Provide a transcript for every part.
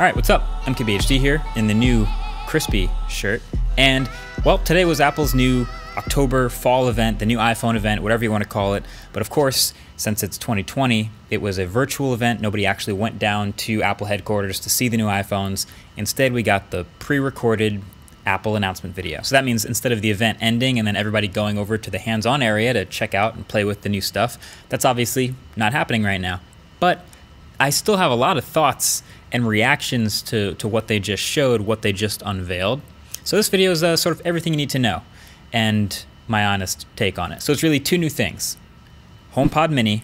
All right, what's up? I'm KBHD here in the new crispy shirt. And well, today was Apple's new October fall event, the new iPhone event, whatever you want to call it. But of course, since it's 2020, it was a virtual event. Nobody actually went down to Apple headquarters to see the new iPhones. Instead, we got the pre-recorded Apple announcement video. So that means instead of the event ending and then everybody going over to the hands-on area to check out and play with the new stuff, that's obviously not happening right now. But I still have a lot of thoughts and reactions to what they just showed, what they just unveiled. So this video is sort of everything you need to know and my honest take on it. So it's really two new things, HomePod Mini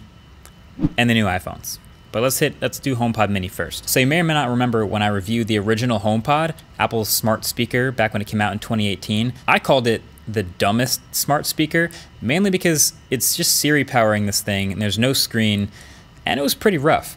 and the new iPhones. But let's do HomePod Mini first. So you may or may not remember when I reviewed the original HomePod, Apple's smart speaker back when it came out in 2018, I called it the dumbest smart speaker, mainly because it's just Siri powering this thing and there's no screen, and it was pretty rough.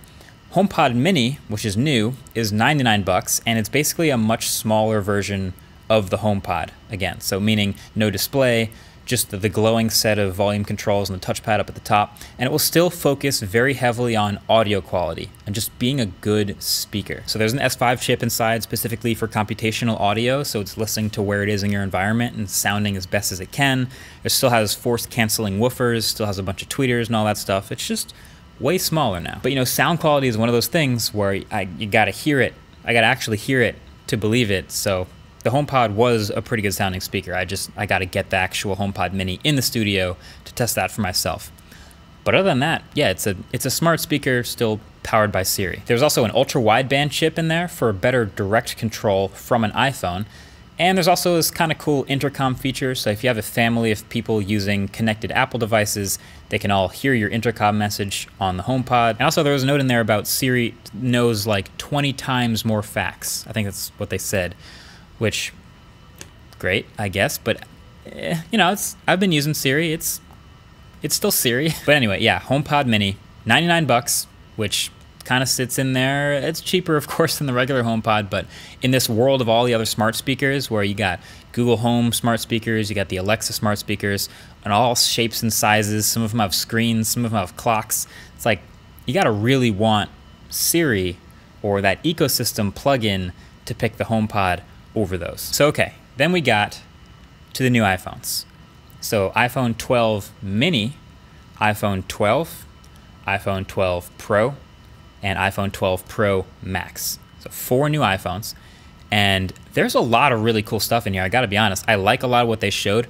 HomePod Mini, which is new, is $99, and it's basically a much smaller version of the HomePod again. So meaning no display, just the glowing set of volume controls and the touchpad up at the top, and it will still focus very heavily on audio quality and just being a good speaker. So there's an S5 chip inside specifically for computational audio, so it's listening to where it is in your environment and sounding as best as it can. It still has force canceling woofers, still has a bunch of tweeters and all that stuff. It's just way smaller now. But you know, sound quality is one of those things where you gotta hear it. I gotta actually hear it to believe it. So the HomePod was a pretty good sounding speaker. I gotta get the actual HomePod Mini in the studio to test that for myself. But other than that, yeah, it's a smart speaker still powered by Siri. There's also an ultra wideband chip in there for better direct control from an iPhone. And there's also this kind of cool intercom feature. So if you have a family of people using connected Apple devices, they can all hear your intercom message on the HomePod. And also there was a note in there about Siri knows like 20 times more facts. I think that's what they said, which great, I guess. But you know, I've been using Siri. It's still Siri. But anyway, yeah, HomePod Mini, $99, which kind of sits in there. It's cheaper, of course, than the regular HomePod, but in this world of all the other smart speakers where you got Google Home smart speakers, you got the Alexa smart speakers, and all shapes and sizes, some of them have screens, some of them have clocks. It's like, you gotta really want Siri or that ecosystem plugin to pick the HomePod over those. So okay, then we got to the new iPhones. So iPhone 12 Mini, iPhone 12, iPhone 12 Pro, and iPhone 12 Pro Max. So 4 new iPhones. And there's a lot of really cool stuff in here. I gotta be honest, I like a lot of what they showed.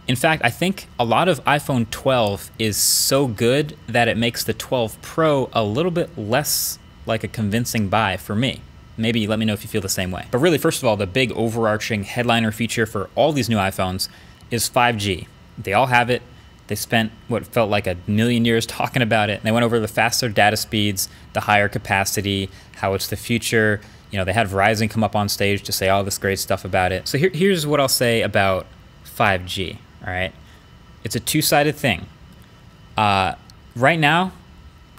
In fact, I think a lot of iPhone 12 is so good that it makes the 12 Pro a little bit less like a convincing buy for me. Maybe let me know if you feel the same way. But really, first of all, the big overarching headliner feature for all these new iPhones is 5G. They all have it. They spent what felt like a million years talking about it. And they went over the faster data speeds, the higher capacity, how it's the future. You know, they had Verizon come up on stage to say all this great stuff about it. So here's what I'll say about 5G, all right? It's a two-sided thing. Right now,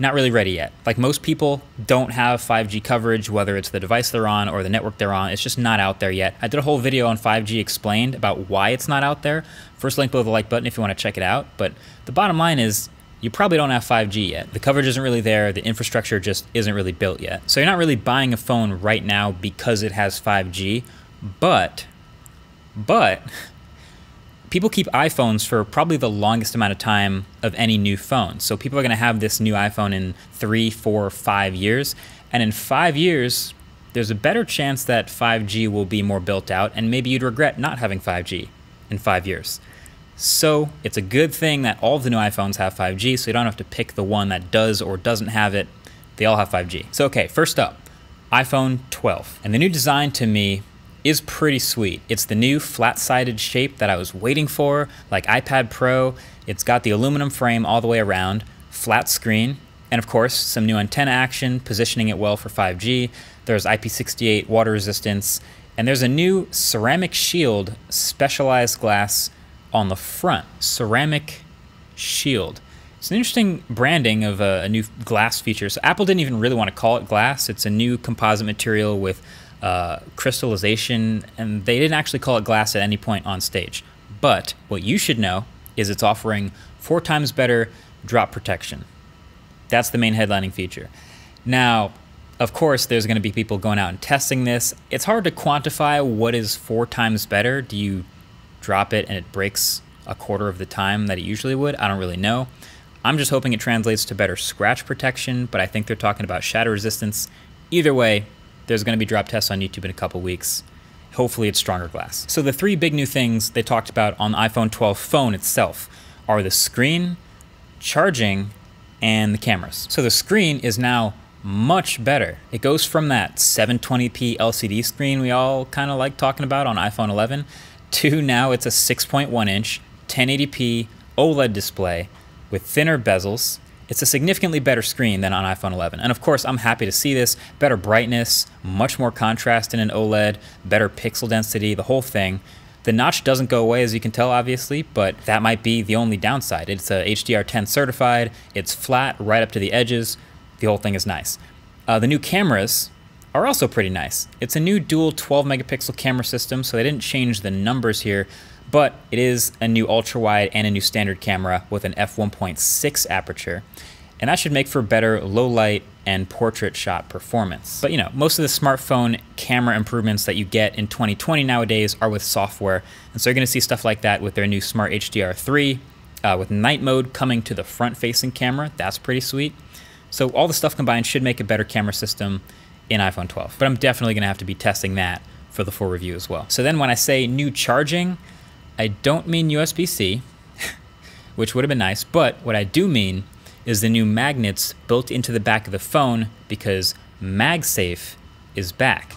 not really ready yet. Like most people don't have 5G coverage, whether it's the device they're on or the network they're on. It's just not out there yet. I did a whole video on 5G explained about why it's not out there. First link below the like button if you want to check it out. But the bottom line is you probably don't have 5G yet. The coverage isn't really there. The infrastructure just isn't really built yet. So you're not really buying a phone right now because it has 5G, but people keep iPhones for probably the longest amount of time of any new phone. So people are gonna have this new iPhone in 3, 4, 5 years. And in 5 years, there's a better chance that 5G will be more built out and maybe you'd regret not having 5G in 5 years. So it's a good thing that all of the new iPhones have 5G, so you don't have to pick the one that does or doesn't have it. They all have 5G. So okay, first up, iPhone 12. And the new design to me is pretty sweet. It's the new flat-sided shape that I was waiting for, like iPad Pro. It's got the aluminum frame all the way around, flat screen, and of course, some new antenna action, positioning it well for 5G. There's IP68 water resistance, and there's a new ceramic shield, specialized glass on the front. Ceramic shield. It's an interesting branding of a new glass feature. So Apple didn't even really want to call it glass. It's a new composite material with crystallization, and they didn't actually call it glass at any point on stage. But what you should know is it's offering 4 times better drop protection. That's the main headlining feature. Now, Of course, there's going to be people going out and testing this. It's hard to quantify what is 4 times better. Do you drop it and it breaks a quarter of the time that it usually would? I don't really know. I'm just hoping it translates to better scratch protection, but I think they're talking about shatter resistance. Either way, there's going to be drop tests on YouTube in a couple weeks. Hopefully it's stronger glass. So the 3 big new things they talked about on the iPhone 12 phone itself are the screen, charging, and the cameras. So the screen is now much better. It goes from that 720p LCD screen we all kind of like talking about on iPhone 11 to now it's a 6.1 inch 1080p OLED display with thinner bezels. It's a significantly better screen than on iPhone 11. And of course, I'm happy to see this. Better brightness, much more contrast in an OLED, better pixel density, the whole thing. The notch doesn't go away, as you can tell, obviously, but that might be the only downside. It's a HDR10 certified, it's flat right up to the edges. The whole thing is nice. The new cameras are also pretty nice. It's a new dual 12 megapixel camera system, so they didn't change the numbers here, but it is a new ultra-wide and a new standard camera with an f1.6 aperture, and that should make for better low-light and portrait shot performance. But you know, most of the smartphone camera improvements that you get in 2020 nowadays are with software, and so you're gonna see stuff like that with their new Smart HDR3, with night mode coming to the front-facing camera. That's pretty sweet. So all the stuff combined should make a better camera system in iPhone 12, but I'm definitely gonna have to be testing that for the full review as well. So then when I say new charging, I don't mean USB-C, which would have been nice, but what I do mean is the new magnets built into the back of the phone because MagSafe is back.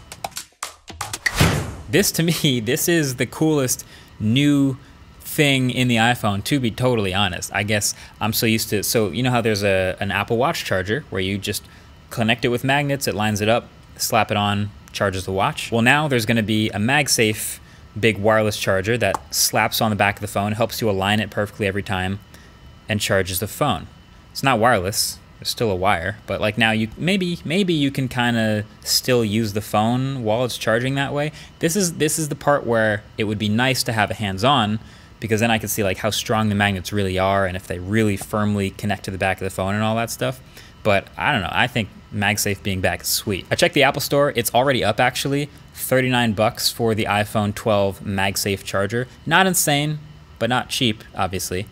This, to me, this is the coolest new thing in the iPhone, to be totally honest. I guess I'm so used to, so you know how there's an Apple Watch charger where you just connect it with magnets, it lines it up, slap it on, charges the watch. Well, now there's gonna be a MagSafe big wireless charger that slaps on the back of the phone, helps you align it perfectly every time, and charges the phone. It's not wireless, there's still a wire, but like now you maybe you can kind of still use the phone while it's charging that way. This is the part where it would be nice to have a hands-on, because then I could see like how strong the magnets really are and if they really firmly connect to the back of the phone and all that stuff. But I don't know, I think MagSafe being back is sweet. I checked the Apple Store, it's already up actually. $39 for the iPhone 12 MagSafe charger. Not insane, but not cheap, obviously.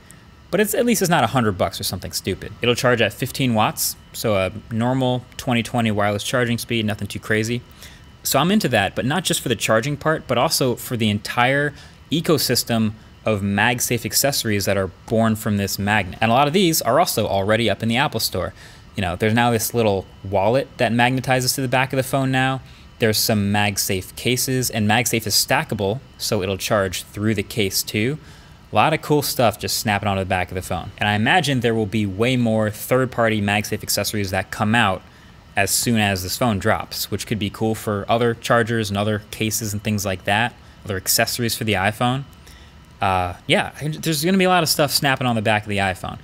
But at least it's not $100 or something stupid. It'll charge at 15 watts, so a normal 2020 wireless charging speed, nothing too crazy. So I'm into that, but not just for the charging part, but also for the entire ecosystem of MagSafe accessories that are born from this magnet. And a lot of these are also already up in the Apple Store. You know, there's now this little wallet that magnetizes to the back of the phone now. There's some MagSafe cases, and MagSafe is stackable, so it'll charge through the case too. A lot of cool stuff just snapping onto the back of the phone. And I imagine there will be way more third-party MagSafe accessories that come out as soon as this phone drops, which could be cool for other chargers and other cases and things like that, other accessories for the iPhone. Yeah, there's gonna be a lot of stuff snapping on the back of the iPhone.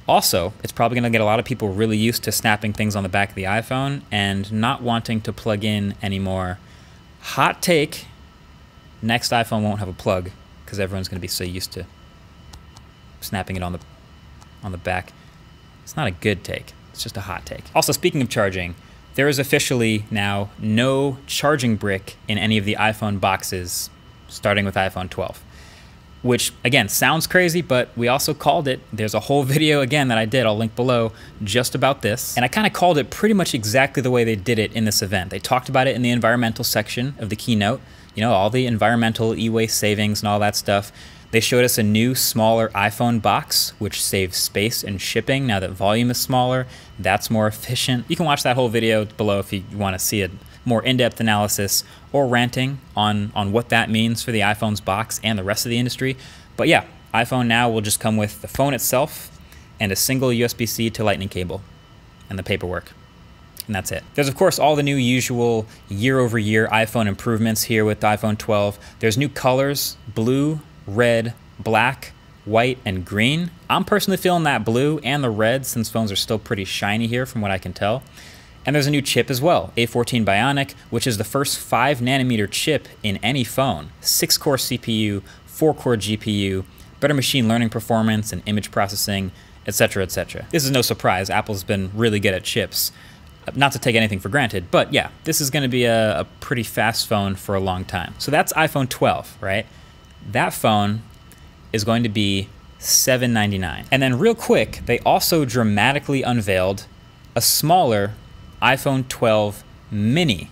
Also, it's probably going to get a lot of people really used to snapping things on the back of the iPhone and not wanting to plug in anymore. Hot take, next iPhone won't have a plug because everyone's going to be so used to snapping it on the back. It's not a good take, it's just a hot take. Also, speaking of charging, there is officially now no charging brick in any of the iPhone boxes starting with iPhone 12. Which, again, sounds crazy, but we also called it. There's a whole video, again, that I did, I'll link below, just about this. And I kind of called it pretty much exactly the way they did it in this event. They talked about it in the environmental section of the keynote, you know, all the environmental e-waste savings and all that stuff. They showed us a new, smaller iPhone box, which saves space and shipping. Now that volume is smaller, that's more efficient. You can watch that whole video below if you want to see a more in-depth analysis or ranting on what that means for the iPhone's box and the rest of the industry. But yeah, iPhone now will just come with the phone itself and a single USB-C to Lightning cable and the paperwork. And that's it. There's of course all the new usual year-over-year iPhone improvements here with the iPhone 12. There's new colors, blue, red, black, white, and green. I'm personally feeling that blue and the red since phones are still pretty shiny here from what I can tell. And there's a new chip as well, A14 Bionic, which is the first 5nm chip in any phone. 6-core CPU, 4-core GPU, better machine learning performance and image processing, etc., etc. This is no surprise, Apple's been really good at chips. Not to take anything for granted, but yeah, this is going to be a pretty fast phone for a long time. So that's iPhone 12, right? That phone is going to be $799. And then real quick, they also dramatically unveiled a smaller iPhone 12 Mini.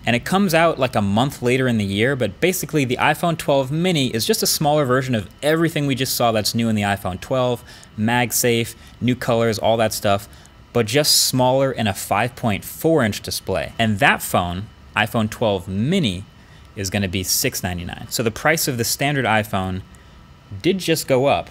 And it comes out like a month later in the year, but basically the iPhone 12 Mini is just a smaller version of everything we just saw that's new in the iPhone 12, MagSafe, new colors, all that stuff, but just smaller in a 5.4-inch display. And that phone, iPhone 12 Mini, is going to be $699. So the price of the standard iPhone did just go up,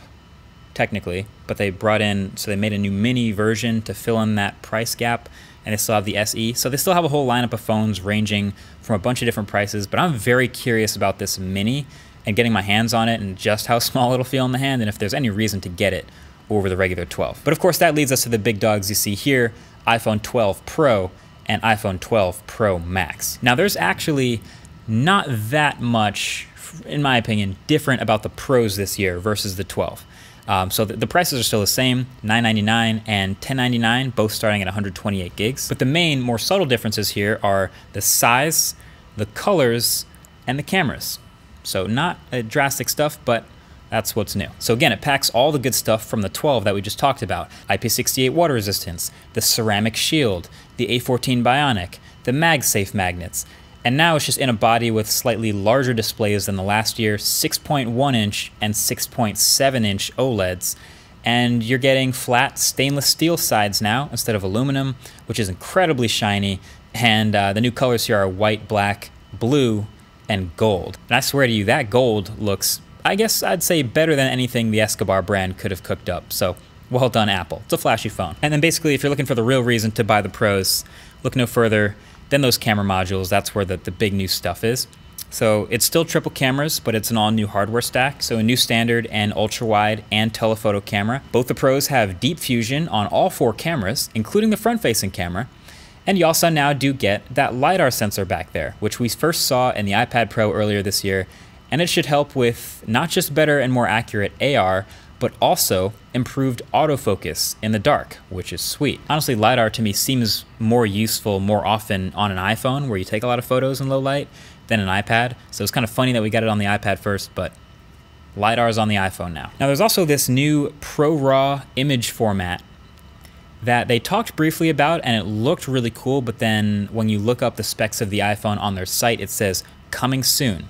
technically, but they made a new Mini version to fill in that price gap, and they still have the SE. So they still have a whole lineup of phones ranging from a bunch of different prices, but I'm very curious about this Mini and getting my hands on it and just how small it'll feel in the hand and if there's any reason to get it over the regular 12. But of course that leads us to the big dogs you see here, iPhone 12 Pro and iPhone 12 Pro Max. Now there's actually not that much, in my opinion, different about the Pros this year versus the 12. So the prices are still the same, $999 and $1099, both starting at 128 gigs. But the main, more subtle differences here are the size, the colors, and the cameras. So not drastic stuff, but that's what's new. So again, it packs all the good stuff from the 12 that we just talked about. IP68 water resistance, the ceramic shield, the A14 Bionic, the MagSafe magnets. And now it's just in a body with slightly larger displays than the last year, 6.1-inch and 6.7-inch OLEDs. And you're getting flat stainless steel sides now instead of aluminum, which is incredibly shiny. And the new colors here are white, black, blue, and gold. And I swear to you, that gold looks, I guess I'd say, better than anything the Escobar brand could have cooked up. So well done, Apple. It's a flashy phone. And then basically, if you're looking for the real reason to buy the Pros, look no further than those camera modules. That's where the big new stuff is. So it's still triple cameras, but it's an all new hardware stack. So a new standard and ultra wide and telephoto camera. Both the Pros have deep fusion on all 4 cameras, including the front facing camera. And you also now do get that LiDAR sensor back there, which we first saw in the iPad Pro earlier this year. And it should help with not just better and more accurate AR, but also improved autofocus in the dark, which is sweet. Honestly, LiDAR to me seems more useful more often on an iPhone where you take a lot of photos in low light than an iPad. So it's kind of funny that we got it on the iPad first, but LiDAR is on the iPhone now. Now there's also this new ProRAW image format that they talked briefly about and it looked really cool, but then when you look up the specs of the iPhone on their site, it says coming soon,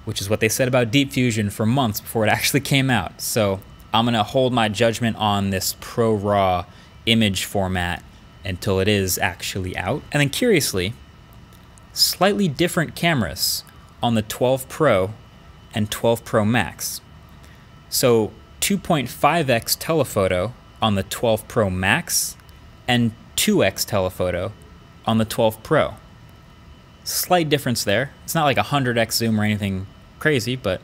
which is what they said about Deep Fusion for months before it actually came out. So I'm gonna hold my judgment on this ProRAW image format until it is actually out. And then curiously, slightly different cameras on the 12 Pro and 12 Pro Max. So 2.5x telephoto on the 12 Pro Max and 2x telephoto on the 12 Pro. Slight difference there. It's not like a 100x zoom or anything crazy, but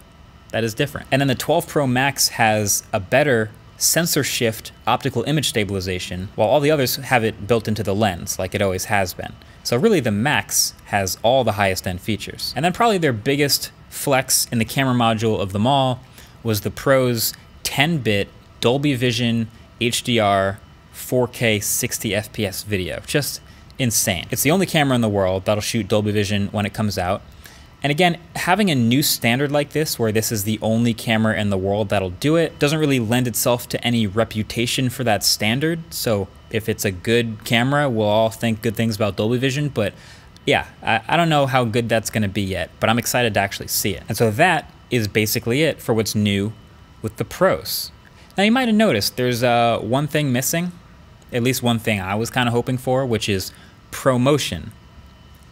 that is different. And then the 12 Pro Max has a better sensor shift optical image stabilization, while all the others have it built into the lens like it always has been. So really the Max has all the highest end features. And then probably their biggest flex in the camera module of them all was the Pro's 10-bit Dolby Vision HDR 4K 60 FPS video. Just insane. It's the only camera in the world that'll shoot Dolby Vision when it comes out. And again, having a new standard like this, where this is the only camera in the world that'll do it, doesn't really lend itself to any reputation for that standard. So if it's a good camera, we'll all think good things about Dolby Vision, but yeah, I don't know how good that's gonna be yet, but I'm excited to actually see it. And so that is basically it for what's new with the Pros. Now you might have noticed there's one thing missing, at least one thing I was kind of hoping for, which is ProMotion,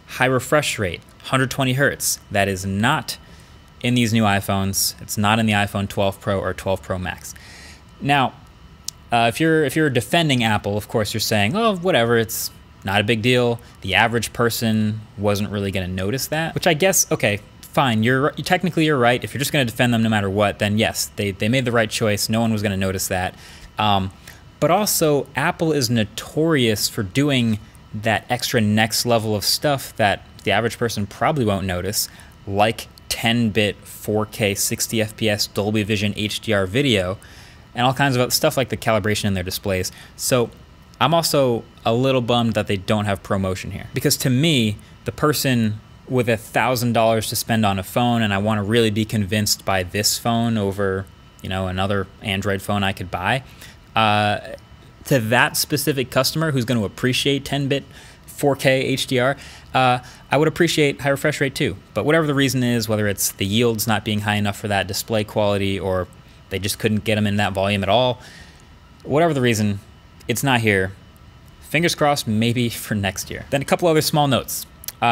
high refresh rate, 120 hertz. That is not in these new iPhones. It's not in the iPhone 12 Pro or 12 Pro Max. Now, if you're defending Apple, of course you're saying, oh, whatever, it's not a big deal. The average person wasn't really going to notice that, which I guess, okay, fine. Technically you're right. If you're just going to defend them no matter what, then yes, they made the right choice. No one was going to notice that. But also, Apple is notorious for doing that extra next level of stuff that the average person probably won't notice, like 10-bit 4K 60 FPS Dolby Vision HDR video, and all kinds of stuff like the calibration in their displays. So I'm also a little bummed that they don't have ProMotion here, because to me, the person with $1,000 to spend on a phone and I want to really be convinced by this phone over, you know, another Android phone I could buy, to that specific customer who's going to appreciate 10-bit 4K HDR, I would appreciate high refresh rate too. But whatever the reason is, whether it's the yields not being high enough for that display quality or they just couldn't get them in that volume at all, whatever the reason, it's not here. Fingers crossed, maybe for next year. Then a couple other small notes.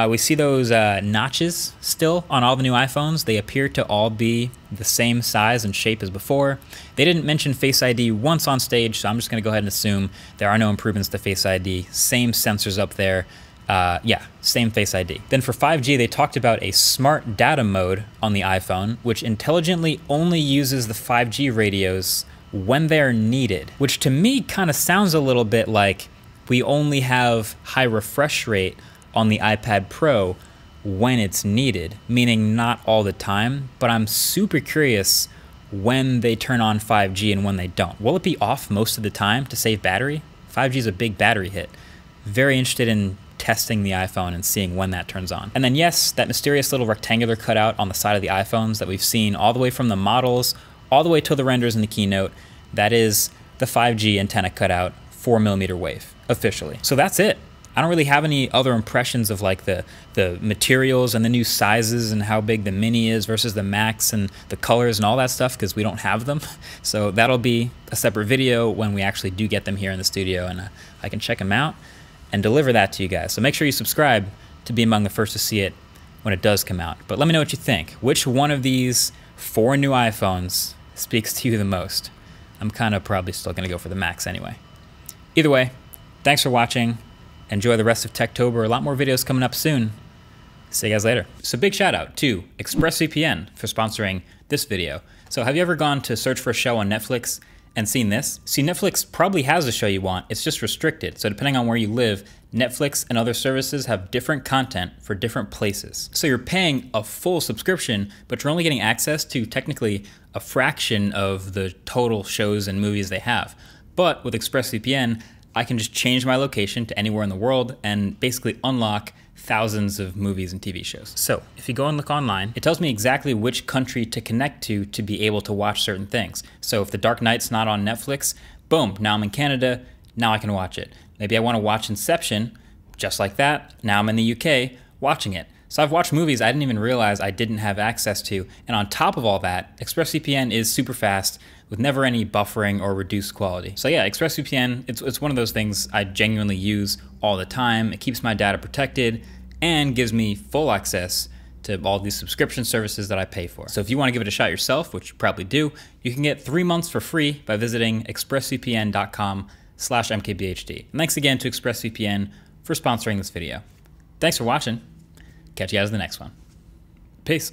We see those notches still on all the new iPhones. They appear to all be the same size and shape as before. They didn't mention Face ID once on stage, so I'm just going to go ahead and assume there are no improvements to Face ID. Same sensors up there. Yeah, same Face ID. Then for 5G, they talked about a smart data mode on the iPhone, which intelligently only uses the 5G radios when they're needed, which to me kind of sounds a little bit like we only have high refresh rate on the iPad Pro when it's needed, meaning not all the time, but I'm super curious when they turn on 5G and when they don't. Will it be off most of the time to save battery? 5G is a big battery hit. Very interested in testing the iPhone and seeing when that turns on. And then yes, that mysterious little rectangular cutout on the side of the iPhones that we've seen all the way from the models, all the way to the renders in the keynote, that is the 5G antenna cutout, 4mm wave, officially. So that's it. I don't really have any other impressions of like the materials and the new sizes and how big the Mini is versus the Max and the colors and all that stuff, because we don't have them. So that'll be a separate video when we actually do get them here in the studio and I can check them out and deliver that to you guys. So make sure you subscribe to be among the first to see it when it does come out. But let me know what you think. Which one of these 4 new iPhones speaks to you the most? I'm kind of probably still going to go for the Max anyway. Either way, thanks for watching. Enjoy the rest of Techtober. A lot more videos coming up soon. See you guys later. So big shout out to ExpressVPN for sponsoring this video. So have you ever gone to search for a show on Netflix and seen this? See, Netflix probably has the show you want. It's just restricted. So depending on where you live, Netflix and other services have different content for different places. So you're paying a full subscription, but you're only getting access to technically a fraction of the total shows and movies they have. But with ExpressVPN, I can just change my location to anywhere in the world and basically unlock thousands of movies and TV shows. So if you go and look online, it tells me exactly which country to connect to be able to watch certain things. So if The Dark Knight's not on Netflix, boom, now I'm in Canada, now I can watch it. Maybe I want to watch Inception, just like that, now I'm in the UK watching it. So I've watched movies I didn't even realize I didn't have access to, and on top of all that, ExpressVPN is super fast with never any buffering or reduced quality. So yeah, ExpressVPN, it's one of those things I genuinely use all the time. It keeps my data protected and gives me full access to all these subscription services that I pay for. So if you want to give it a shot yourself, which you probably do, you can get 3 months for free by visiting expressvpn.com/mkbhd. And thanks again to ExpressVPN for sponsoring this video. Thanks for watching. Catch you guys in the next one. Peace.